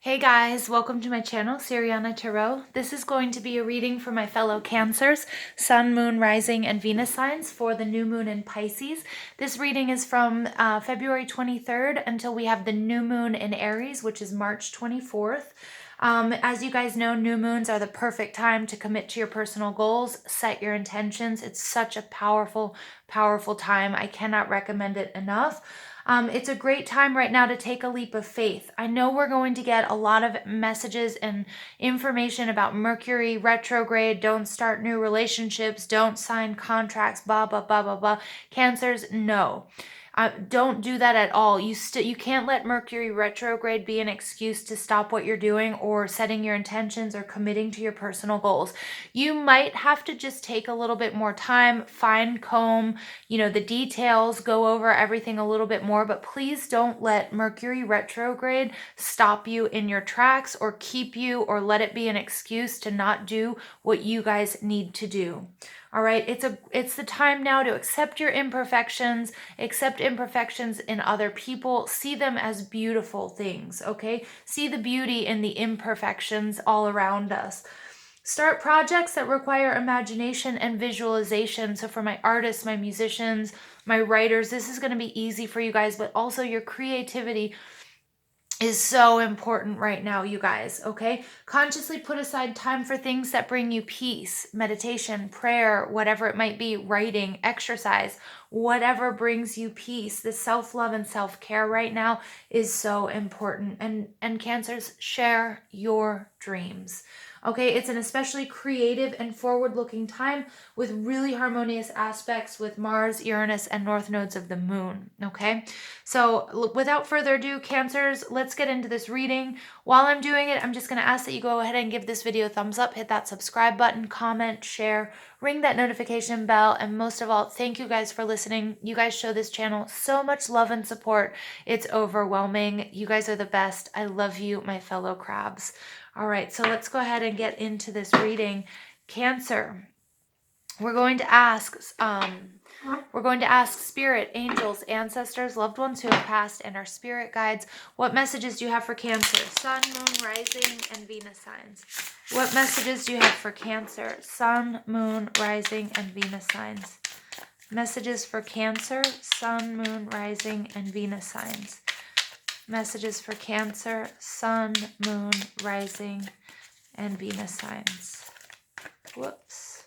Hey guys, welcome to my channel, Siriana Tarot. This is going to be a reading for my fellow Cancers, Sun, Moon, Rising, and Venus signs for the new moon in Pisces. This reading is from February 23rd until we have the new moon in Aries, which is March 24th. As you guys know, new moons are the perfect time to commit to your personal goals, set your intentions. It's such a powerful, powerful time. I cannot recommend it enough. It's a great time right now to take a leap of faith. I know we're going to get a lot of messages and information about Mercury retrograde, don't start new relationships, don't sign contracts, blah, blah, blah, blah, blah. Cancers, no. Don't do that at all. You can't let Mercury retrograde be an excuse to stop what you're doing or setting your intentions or committing to your personal goals. You might have to just take a little bit more time, fine comb, the details, go over everything a little bit more, but please don't let Mercury retrograde stop you in your tracks or keep you or let it be an excuse to not do what you guys need to do. All right, it's the time now to accept your imperfections, accept imperfections in other people, see them as beautiful things, okay? See the beauty in the imperfections all around us. Start projects that require imagination and visualization. So for my artists, my musicians, my writers, this is going to be easy for you guys, but also your creativity is so important right now, you guys, okay? Consciously put aside time for things that bring you peace, meditation, prayer, whatever it might be, writing, exercise, whatever brings you peace. The self-love and self-care right now is so important. And Cancers, share your dreams. Okay, it's an especially creative and forward-looking time with really harmonious aspects with Mars, Uranus, and north nodes of the moon, okay? So without further ado, Cancers, let's get into this reading. While I'm doing it, I'm just going to ask that you go ahead and give this video a thumbs up, hit that subscribe button, comment, share, ring that notification bell, and most of all, thank you guys for listening. You guys show this channel so much love and support. It's overwhelming. You guys are the best. I love you, my fellow crabs. All right, so let's go ahead and get into this reading. Cancer, we're going to ask spirit, angels, ancestors, loved ones who have passed, and our spirit guides, what messages do you have for Cancer? Sun, moon, rising, and Venus signs. What messages do you have for Cancer? Sun, moon, rising, and Venus signs. Messages for Cancer, Sun, moon, rising, and Venus signs. Messages for Cancer, Sun, Moon, Rising, and Venus signs. Whoops.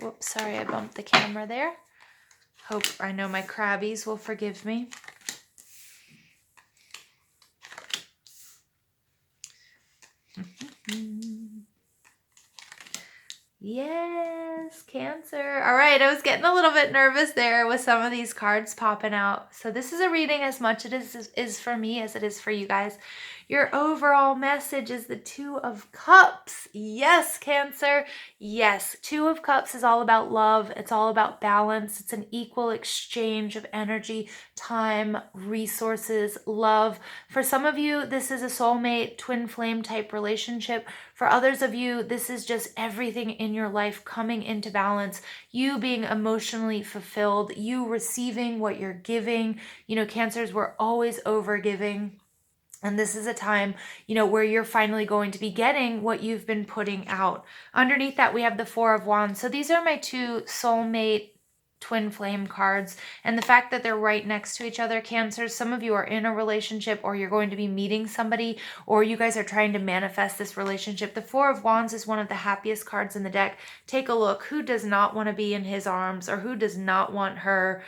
Whoops, sorry I bumped the camera there. I know my crabbies will forgive me. Yes, Cancer. All right, I was getting a little bit nervous there with some of these cards popping out. So this is a reading as much as it is for me as it is for you guys. Your overall message is the Two of Cups. Yes, Cancer. Yes, Two of Cups is all about love. It's all about balance. It's an equal exchange of energy, time, resources, love. For some of you, this is a soulmate, twin flame type relationship. For others of you, this is just everything in your life coming into balance. You being emotionally fulfilled, you receiving what you're giving. Cancers, we're always over giving. And this is a time, where you're finally going to be getting what you've been putting out. Underneath that, we have the Four of Wands. So these are my two soulmate twin flame cards, and the fact that they're right next to each other, Cancers, some of you are in a relationship, or you're going to be meeting somebody, or you guys are trying to manifest this relationship. The Four of Wands is one of the happiest cards in the deck. Take a look. Who does not want to be in his arms, or who does not want her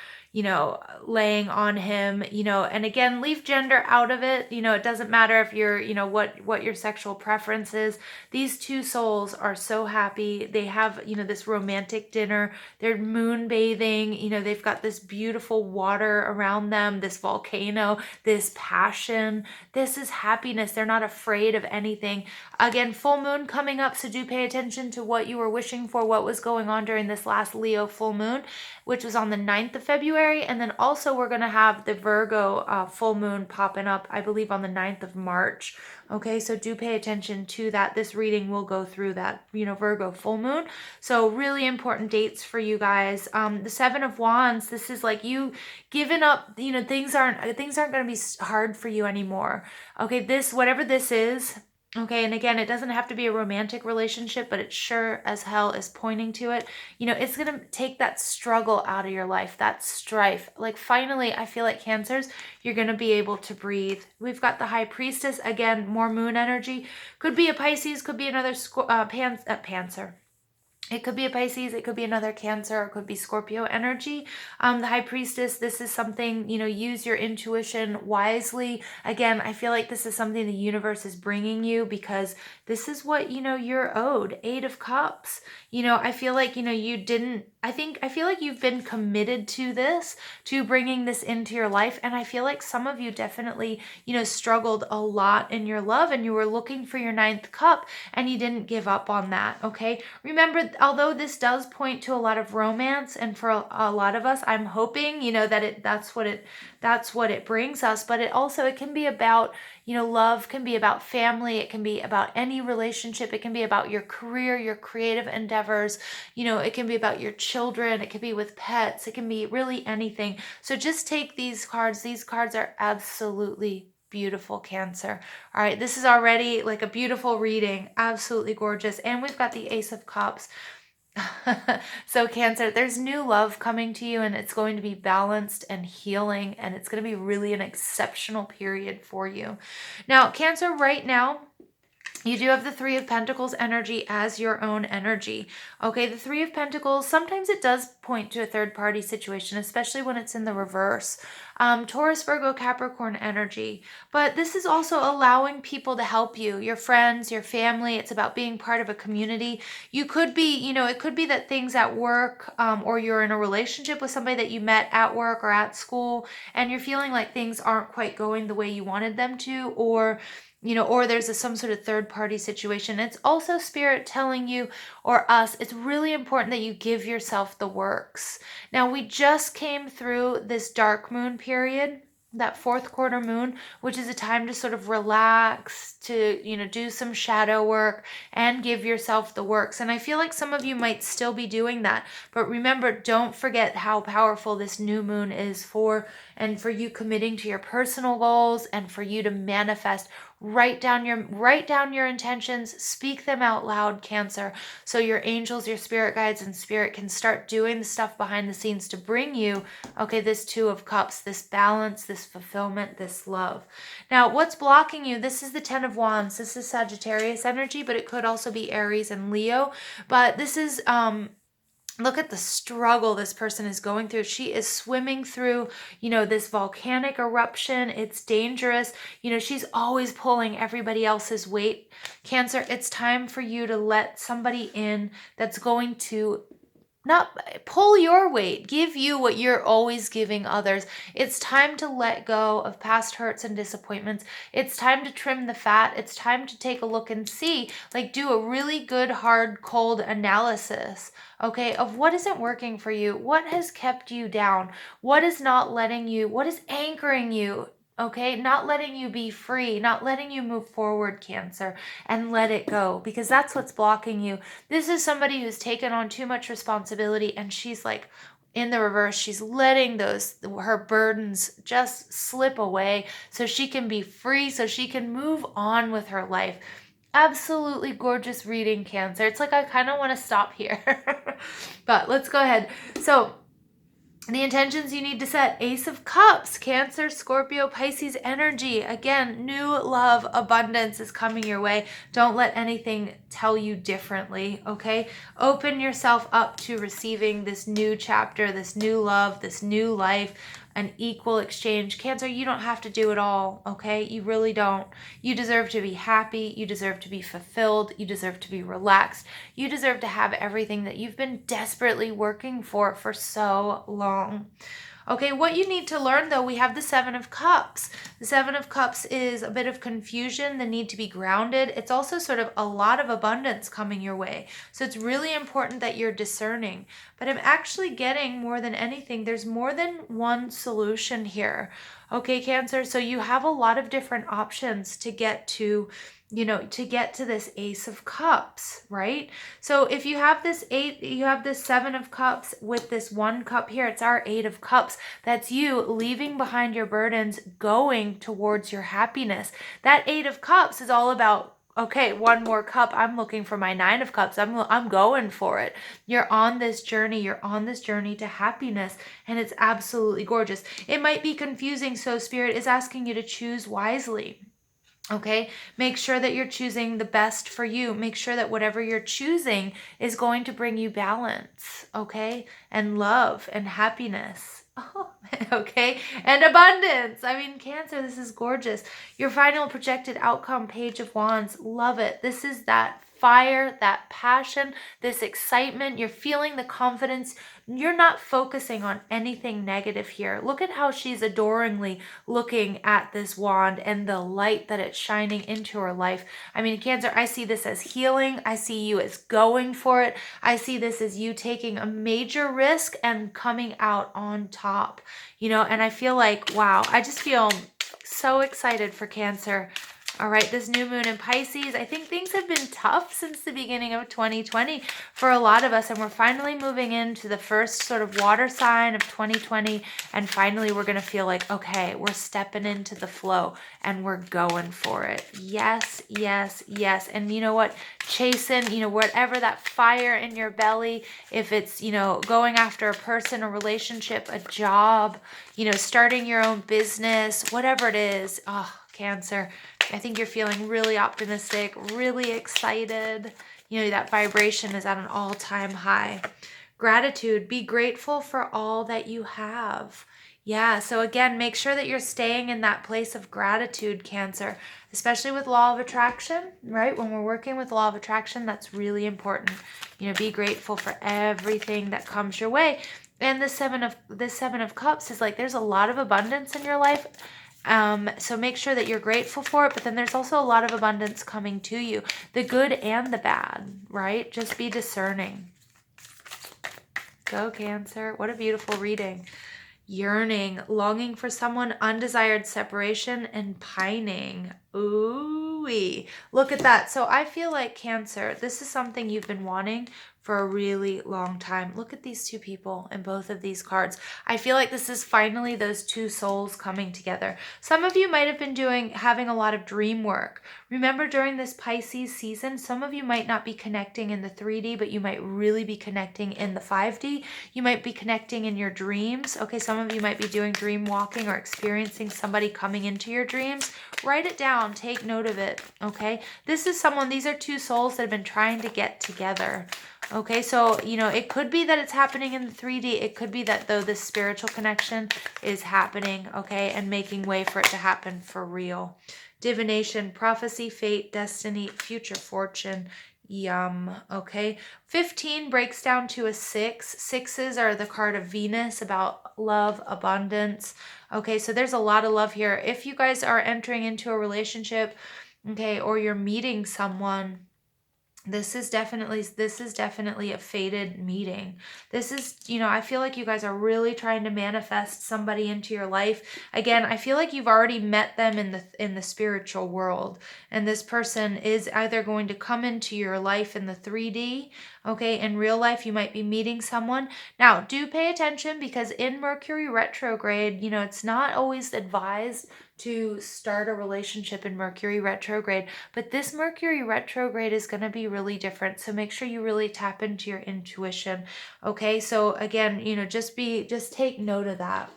laying on him, and again, leave gender out of it. It doesn't matter if you're, what your sexual preference is. These two souls are so happy. They have, this romantic dinner. They're moon bathing. They've got this beautiful water around them, this volcano, this passion. This is happiness. They're not afraid of anything. Again, full moon coming up, so do pay attention to what you were wishing for, what was going on during this last Leo full moon, which was on the 9th of February. January. And then also we're going to have the Virgo full moon popping up, I believe, on the 9th of March. Okay, so do pay attention to that. This reading will go through that, Virgo full moon. So really important dates for you guys. The Seven of Wands, this is like you giving up, things aren't going to be hard for you anymore. Okay, whatever this is, okay, and again, it doesn't have to be a romantic relationship, but it sure as hell is pointing to it. It's going to take that struggle out of your life, that strife. Like finally, I feel like Cancers, you're going to be able to breathe. We've got the High Priestess, again, more moon energy. Could be a Pisces, could be another Panther. It could be a Pisces, it could be another Cancer, it could be Scorpio energy. The High Priestess, this is something, use your intuition wisely. Again, I feel like this is something the universe is bringing you because this is what, you're owed. 8 of Cups. I feel like, you didn't, I feel like you've been committed to this, to bringing this into your life. And I feel like some of you definitely, struggled a lot in your love and you were looking for your 9th cup and you didn't give up on that. Okay. Remember, although this does point to a lot of romance, and for a lot of us, I'm hoping, that that's what it brings us, but it can be about, love can be about family. It can be about any relationship. It can be about your career, your creative endeavors. It can be about your children. It can be with pets. It can be really anything. So just take these cards. These cards are absolutely beautiful, Cancer. All right, this is already like a beautiful reading, absolutely gorgeous. And we've got the Ace of Cups. So Cancer, there's new love coming to you, and it's going to be balanced and healing, and it's going to be really an exceptional period for you. Now, Cancer, right now, you do have the Three of Pentacles energy as your own energy. Okay, the Three of Pentacles, sometimes it does point to a third-party situation, especially when it's in the reverse. Taurus, Virgo, Capricorn energy. But this is also allowing people to help you, your friends, your family. It's about being part of a community. You could be, it could be that things at work or you're in a relationship with somebody that you met at work or at school, and you're feeling like things aren't quite going the way you wanted them to, or there's some sort of third party situation. It's also Spirit telling you, or us, it's really important that you give yourself the works. Now, we just came through this dark moon period, that 4th quarter moon, which is a time to sort of relax, to, do some shadow work and give yourself the works. And I feel like some of you might still be doing that. But remember, don't forget how powerful this new moon is for you committing to your personal goals and for you to manifest. Write down your intentions, speak them out loud, Cancer, so your angels, your spirit guides, and spirit can start doing the stuff behind the scenes to bring you, okay, this 2 of Cups, this balance, this fulfillment, this love. Now, what's blocking you? This is the 10 of Wands. This is Sagittarius energy, but it could also be Aries and Leo. But this is look at the struggle this person is going through. She is swimming through, this volcanic eruption. It's dangerous. She's always pulling everybody else's weight. Cancer, it's time for you to let somebody in that's going to not pull your weight, give you what you're always giving others. It's time to let go of past hurts and disappointments. It's time to trim the fat. It's time to take a look and see, do a really good, hard, cold analysis, okay, of what isn't working for you, what has kept you down, what is anchoring you, okay, not letting you be free, not letting you move forward, Cancer, and let it go, because that's what's blocking you. This is somebody who's taken on too much responsibility, and she's like, in the reverse, she's letting her burdens just slip away so she can be free, so she can move on with her life. Absolutely gorgeous reading, Cancer. It's like I kind of want to stop here, but let's go ahead. So the intentions you need to set: Ace of Cups, Cancer, Scorpio, Pisces energy. Again, new love, abundance is coming your way. Don't let anything tell you differently, okay? Open yourself up to receiving this new chapter, this new love, this new life, an equal exchange. Cancer, you don't have to do it all, okay? You really don't. You deserve to be happy. You deserve to be fulfilled. You deserve to be relaxed. You deserve to have everything that you've been desperately working for so long. Okay, what you need to learn though, we have the Seven of Cups. The Seven of Cups is a bit of confusion, the need to be grounded. It's also sort of a lot of abundance coming your way. So it's really important that you're discerning. But I'm actually getting, more than anything, there's more than one solution here. Okay, Cancer, so you have a lot of different options to get to, to get to this Ace of Cups, right? So if you have this you have this Seven of Cups with this one cup here, it's our Eight of Cups. That's you leaving behind your burdens, going towards your happiness. That Eight of Cups is all about, okay, one more cup. I'm looking for my Nine of Cups. I'm going for it. You're on this journey. You're on this journey to happiness, and it's absolutely gorgeous. It might be confusing, so Spirit is asking you to choose wisely. Okay, make sure that you're choosing the best for you. Make sure that whatever you're choosing is going to bring you balance, okay, and love and happiness. Oh, okay, and abundance. I mean, Cancer, this is gorgeous. Your final projected outcome, Page of Wands. Love it. This is that fire, that passion, this excitement. You're feeling the confidence. You're not focusing on anything negative here. Look at how she's adoringly looking at this wand and the light that it's shining into her life. I mean, Cancer, I see this as healing. I see you as going for it. I see this as you taking a major risk and coming out on top, and I feel like, wow, I just feel so excited for Cancer. All right, this new moon in Pisces, I think things have been tough since the beginning of 2020 for a lot of us, and we're finally moving into the first sort of water sign of 2020, and finally we're going to feel like, okay, we're stepping into the flow, and we're going for it. Yes, yes, yes. And you know what? Chasing, whatever that fire in your belly, if it's, going after a person, a relationship, a job, starting your own business, whatever it is, Cancer, I think you're feeling really optimistic, really excited. That vibration is at an all-time high. Gratitude, be grateful for all that you have. Yeah, so again, make sure that you're staying in that place of gratitude, Cancer, especially with law of attraction, right? When we're working with law of attraction, that's really important. Be grateful for everything that comes your way. And this Seven of Cups is like, there's a lot of abundance in your life. So make sure that you're grateful for it, but then there's also a lot of abundance coming to you, the good and the bad, right? Just be discerning. Go, Cancer. What a beautiful reading. Yearning, longing for someone, undesired separation, and pining. Ooh-wee. Look at that. So I feel like, Cancer, this is something you've been wanting for a really long time. Look at these two people in both of these cards. I feel like this is finally those two souls coming together. Some of you might have been having a lot of dream work. Remember, during this Pisces season, some of you might not be connecting in the 3D, but you might really be connecting in the 5D. You might be connecting in your dreams. Okay, some of you might be doing dream walking or experiencing somebody coming into your dreams. Write it down. Take note of it. Okay, these are two souls that have been trying to get together. Okay, so, it could be that it's happening in the 3D. It could be that, though, this spiritual connection is happening, okay, and making way for it to happen for real. Divination, prophecy, fate, destiny, future fortune. Yum. Okay. 15 breaks down to a 6. Sixes are the card of Venus, about love, abundance. Okay, so there's a lot of love here. If you guys are entering into a relationship, okay, or you're meeting someone, this is definitely a fated meeting. This is, I feel like you guys are really trying to manifest somebody into your life. Again, I feel like you've already met them in the spiritual world, and this person is either going to come into your life in the 3D, okay? In real life, you might be meeting someone. Now, do pay attention, because in Mercury retrograde, it's not always advised to start a relationship in Mercury retrograde, but this Mercury retrograde is going to be really different. So make sure you really tap into your intuition. Okay, so again, just take note of that.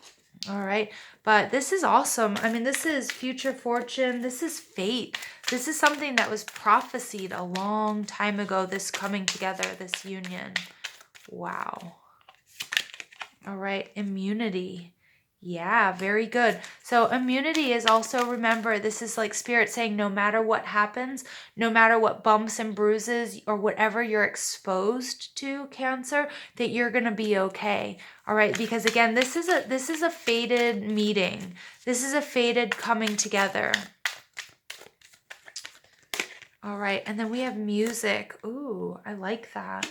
All right, but this is awesome. I mean, this is future fortune. This is fate. This is something that was prophesied a long time ago, this coming together, this union. Wow. All right, immunity. Yeah, very good. So immunity is also, remember, this is like Spirit saying no matter what happens, no matter what bumps and bruises or whatever you're exposed to, Cancer, that you're going to be okay. All right, because again, this is a fated meeting. This is a fated coming together. All right, and then we have music. Ooh, I like that.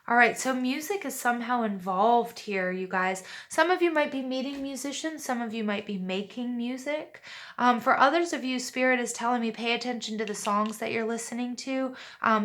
All right, so music is somehow involved here, you guys. Some of you might be meeting musicians. Some of you might be making music. For others of you, Spirit is telling me pay attention to the songs that you're listening to.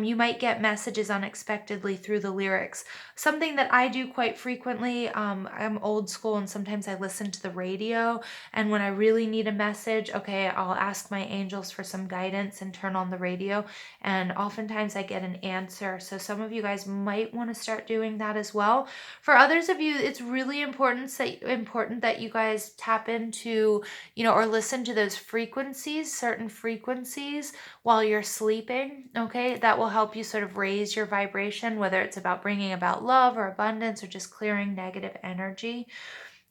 You might get messages unexpectedly through the lyrics. Something that I do quite frequently, I'm old school and sometimes I listen to the radio. And when I really need a message, okay, I'll ask my angels for some guidance and turn on the radio. And oftentimes I get an answer. So some of you guys might want to start doing that as well. For others of you, it's really important that you guys tap into, or listen to those frequencies, certain frequencies while you're sleeping, okay? That will help you sort of raise your vibration, whether it's about bringing about love or abundance or just clearing negative energy.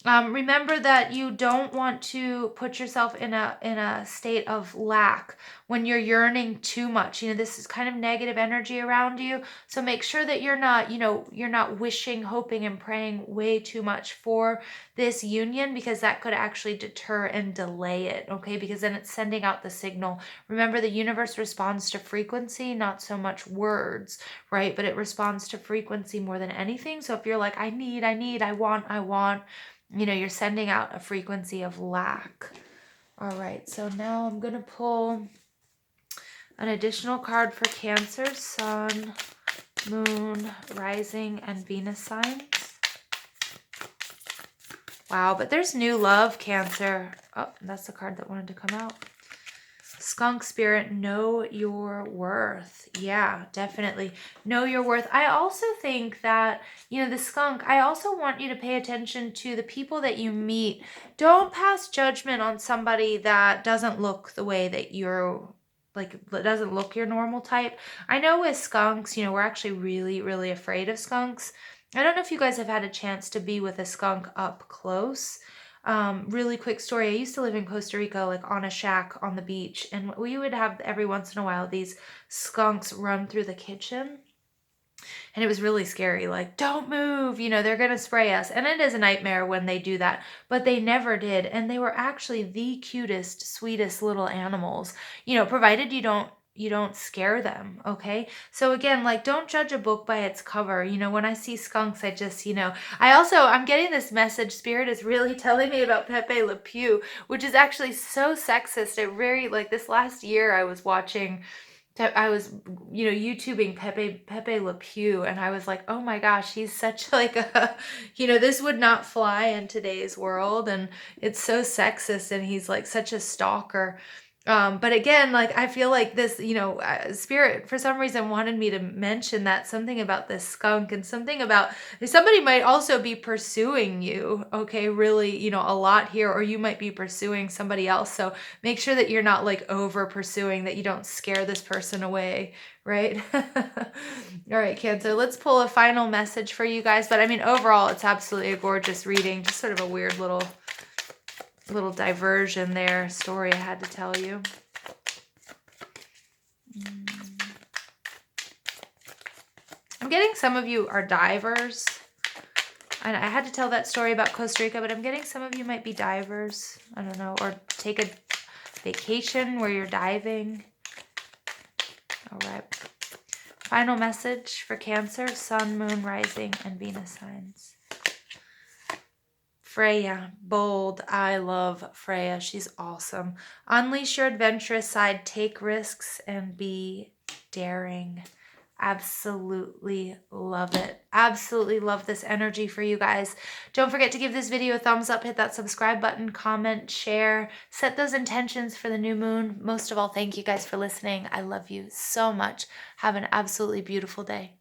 Remember that you don't want to put yourself in a state of lack when you're yearning too much. This is kind of negative energy around you. So make sure that you're not wishing, hoping, and praying way too much for this union, because that could actually deter and delay it, okay? Because then it's sending out the signal. Remember, the universe responds to frequency, not so much words, right? But it responds to frequency more than anything. So if you're like, I need, I want, you're sending out a frequency of lack. All right, so now I'm going to pull an additional card for Cancer, Sun, Moon, Rising, and Venus signs. Wow, but there's new love, Cancer. Oh, that's the card that wanted to come out. Skunk Spirit, know your worth. Yeah, definitely. Know your worth. I also think that, the skunk, I also want you to pay attention to the people that you meet. Don't pass judgment on somebody that doesn't look the way that you're, doesn't look your normal type. I know with skunks, we're actually really, really afraid of skunks. I don't know if you guys have had a chance to be with a skunk up close. Really quick story. I used to live in Costa Rica, like on a shack on the beach, and we would have every once in a while these skunks run through the kitchen. And it was really scary. Like, don't move, they're going to spray us. And it is a nightmare when they do that, but they never did. And they were actually the cutest, sweetest little animals, provided you don't scare them, okay? So again, like, don't judge a book by its cover. When I see skunks, I just, I'm getting this message. Spirit is really telling me about Pepe Le Pew, which is actually so sexist. It very, like, this last year I was watching, I was, YouTubing Pepe Le Pew, and I was like, oh my gosh, he's such like a, this would not fly in today's world, and it's so sexist, and he's like such a stalker. But again, like, I feel like this, Spirit for some reason wanted me to mention that, something about this skunk, and something about somebody might also be pursuing you, okay, really, a lot here, or you might be pursuing somebody else. So make sure that you're not like over pursuing, that you don't scare this person away, right? All right, Cancer, let's pull a final message for you guys. But I mean, overall, it's absolutely a gorgeous reading. Just sort of a weird little diversion there, story I had to tell you. I'm getting some of you are divers. And I had to tell that story about Costa Rica, but I'm getting some of you might be divers. I don't know, or take a vacation where you're diving. All right. Final message for Cancer, Sun, Moon, Rising, and Venus signs. Freya, bold. I love Freya. She's awesome. Unleash your adventurous side. Take risks and be daring. Absolutely love it. Absolutely love this energy for you guys. Don't forget to give this video a thumbs up, hit that subscribe button, comment, share, set those intentions for the new moon. Most of all, thank you guys for listening. I love you so much. Have an absolutely beautiful day.